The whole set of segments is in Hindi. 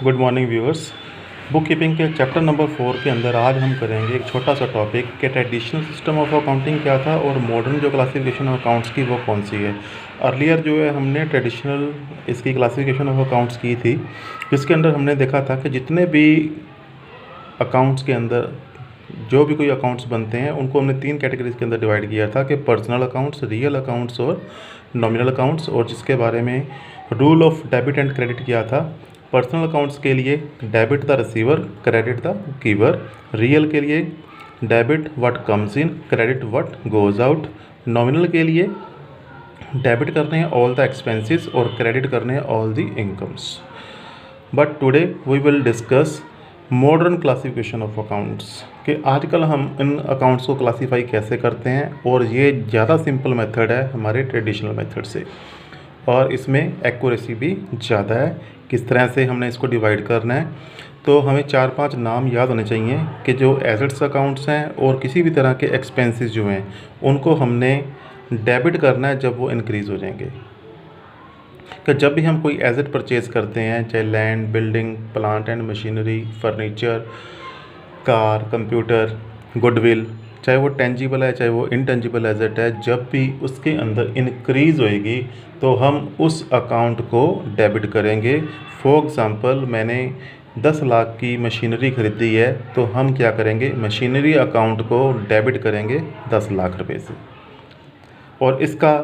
Good morning viewers. Book keeping के चैप्टर नंबर 4 के अंदर आज हम करेंगे एक छोटा सा टॉपिक कि ट्रेडिशनल सिस्टम ऑफ अकाउंटिंग क्या था और मॉडर्न जो क्लासिफिकेशन ऑफ अकाउंट्स की वो कौन सी है। अर्लियर जो है हमने ट्रेडिशनल इसकी क्लासिफिकेशन ऑफ अकाउंट्स की थी, जिसके अंदर हमने देखा था कि जितने भी अकाउंट्स के अंदर जो भी कोई अकाउंट्स बनते हैं उनको हमने 3 कैटेगरीज के अंदर डिवाइड किया था कि पर्सनल अकाउंट्स, रियल अकाउंट्स और नॉमिनल अकाउंट्स, और जिसके बारे में rule of debit and credit किया था। पर्सनल अकाउंट्स के लिए debit the receiver, credit the giver. Real के लिए debit what comes in, credit what goes out. Nominal के लिए डेबिट करने हैं ऑल द एक्सपेंसेस और क्रेडिट करने हैं all the incomes. But today we will discuss modern classification of accounts कि आजकल हम इन अकाउंट्स को क्लासीफाई कैसे करते हैं, और ये ज़्यादा सिंपल मेथड है हमारे ट्रेडिशनल मेथड से, और इसमें एक्यूरेसी भी ज़्यादा है। किस तरह से हमने इसको डिवाइड करना है, तो हमें 4-5 नाम याद होने चाहिए कि जो एसेट्स अकाउंट्स हैं और किसी भी तरह के एक्सपेंसेस जो हैं उनको हमने डेबिट करना है जब वो इंक्रीज़ हो जाएंगे। कि जब भी हम कोई एसेट परचेज़ करते हैं, चाहे land, building, plant and machinery, furniture, car, computer, goodwill, चाहे वो टेंजिबल है चाहे वो इनटेंजिबल एसेट है, जब भी उसके अंदर इंक्रीज़ होएगी तो हम उस अकाउंट को डेबिट करेंगे। फॉर एग्ज़ाम्पल, मैंने 10 लाख की मशीनरी ख़रीदी है तो हम क्या करेंगे, मशीनरी अकाउंट को डेबिट करेंगे 10 लाख रुपए से। और इसका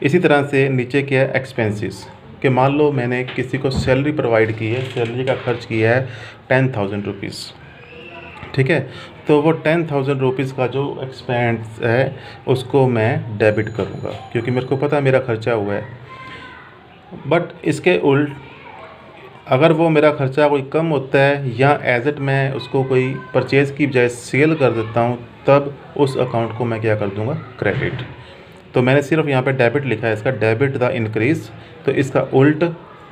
इसी तरह से नीचे क्या है, एक्सपेंसेस, कि मान लो मैंने किसी को सैलरी प्रोवाइड की है, सैलरी का खर्च किया है 10,000 रुपीज़, ठीक है, तो वो 10,000 रुपीज़ का जो एक्सपेंस है उसको मैं डेबिट करूँगा क्योंकि मेरे को पता है मेरा खर्चा हुआ है। बट इसके उल्ट अगर वो मेरा खर्चा कोई कम होता है या एसेट मैं उसको कोई परचेज़ की बजाय सेल कर देता हूँ, तब उस अकाउंट को मैं क्या कर दूँगा, क्रेडिट। तो मैंने सिर्फ यहाँ पे डेबिट लिखा है, इसका डेबिट द इंक्रीज़, तो इसका उल्ट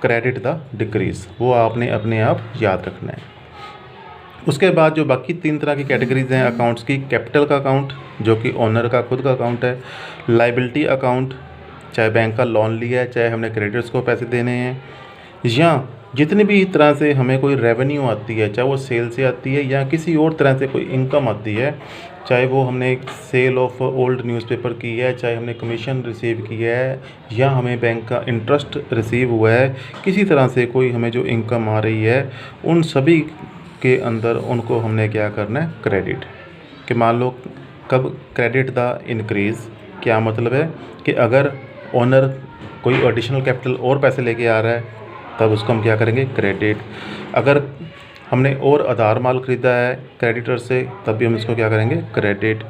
क्रेडिट द डिक्रीज़, वो आपने अपने आप याद रखना है। उसके बाद जो बाकी 3 तरह की कैटेगरीज हैं अकाउंट्स की, कैपिटल का अकाउंट जो कि ओनर का खुद का अकाउंट है, लाइबिलिटी अकाउंट, चाहे बैंक का लोन लिया है, चाहे हमने क्रेडिटर्स को पैसे देने हैं, या जितनी भी तरह से हमें कोई रेवेन्यू आती है, चाहे वो सेल से आती है या किसी और तरह से कोई इनकम आती है, चाहे वो हमने सेल ऑफ ओल्ड न्यूज़पेपर की है, चाहे हमने कमीशन रिसीव किया है, या हमें बैंक का इंटरेस्ट रिसीव हुआ है, किसी तरह से कोई हमें जो इनकम आ रही है, उन सभी के अंदर उनको हमने क्या करना है, क्रेडिट। कि मान लो कब क्रेडिट द इंक्रीज़, क्या मतलब है कि अगर ओनर कोई एडिशनल कैपिटल और पैसे लेके आ रहा है तब उसको हम क्या करेंगे, क्रेडिट। अगर हमने और आधार माल ख़रीदा है क्रेडिटर से तब भी हम इसको क्या करेंगे, क्रेडिट।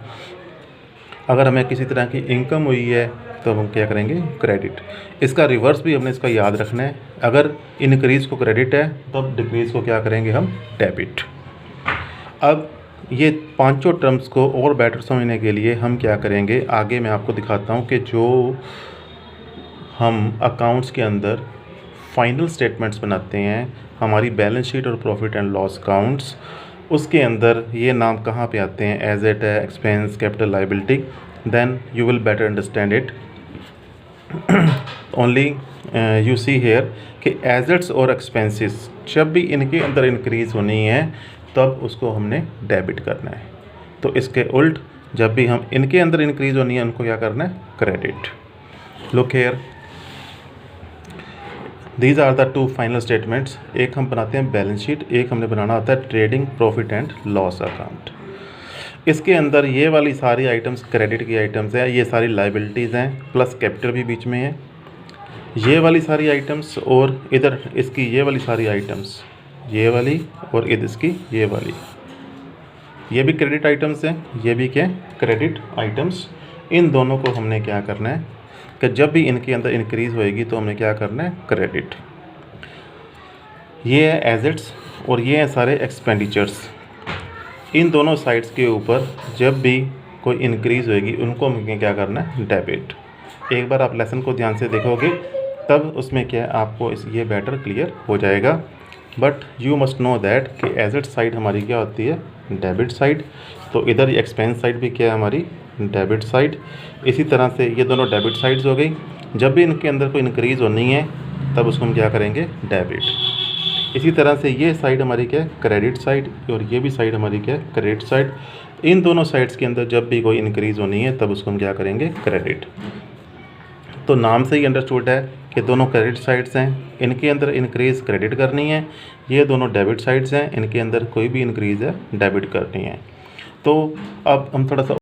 अगर हमें किसी तरह की इनकम हुई है तो हम क्या करेंगे, क्रेडिट। इसका रिवर्स भी हमने इसका याद रखना है, अगर इनक्रीज़ को क्रेडिट है तब डिक्रीज़ को क्या करेंगे हम, डेबिट। अब ये पांचों टर्म्स को और बेटर समझने के लिए हम क्या करेंगे, आगे मैं आपको दिखाता हूँ कि जो हम अकाउंट्स के अंदर फाइनल स्टेटमेंट्स बनाते हैं, हमारी बैलेंस शीट और प्रॉफिट एंड लॉस अकाउंट्स, उसके अंदर ये नाम कहाँ पे आते हैं, एसेट है, expense, capital, liability, then you will better understand it. Only you see here कि एसेट्स और एक्सपेंसेस जब भी इनके अंदर इंक्रीज़ होनी है तब उसको हमने डेबिट करना है, तो इसके उल्ट जब भी हम इनके अंदर इंक्रीज़ होनी है उनको क्या करना है, credit. Look here, these are the 2 final statements. एक हम बनाते हैं बैलेंस शीट, एक हमने बनाना होता है trading profit and loss account. इसके अंदर ये वाली सारी आइटम्स क्रेडिट की आइटम्स है, ये सारी लाइबिलिटीज़ हैं, प्लस कैपिटल भी बीच में है, ये वाली सारी आइटम्स, और इधर इसकी ये वाली सारी आइटम्स, ये वाली और इधर इसकी ये वाली, ये भी क्रेडिट आइटम्स हैं, ये भी क्या, क्रेडिट आइटम्स। इन दोनों को हमने क्या करना है कि जब भी इनके अंदर इंक्रीज़ होएगी तो हमने क्या करना है, क्रेडिट। ये है एसेट्स और ये हैं सारे एक्सपेंडिचर्स। इन दोनों साइड्स के ऊपर जब भी कोई इंक्रीज़ होएगी उनको हमें क्या करना है, डेबिट। एक बार आप लेसन को ध्यान से देखोगे तब उसमें क्या है आपको ये बेटर क्लियर हो जाएगा। But you must know that कि एसेट साइड हमारी क्या होती है, डेबिट साइड, तो इधर एक्सपेंस साइड भी क्या है हमारी, डेबिट साइड। इसी तरह से ये दोनों डेबिट साइड्स हो गई, जब भी इनके अंदर कोई इंक्रीज़ होनी है तब उसको हम क्या करेंगे, डेबिट। इसी तरह से ये साइड हमारी क्या है, क्रेडिट साइड, और ये भी साइड हमारी क्या है, क्रेडिट साइड। इन दोनों साइड्स के अंदर जब भी कोई इंक्रीज़ होनी है तब उसको हम क्या करेंगे, क्रेडिट। तो नाम से ही अंडरस्टूड है कि दोनों क्रेडिट साइड्स हैं, इनके अंदर इंक्रीज़ क्रेडिट करनी है। ये दोनों डेबिट साइड्स हैं, इनके अंदर कोई भी इंक्रीज़ है डेबिट करनी है। तो अब हम थोड़ा सा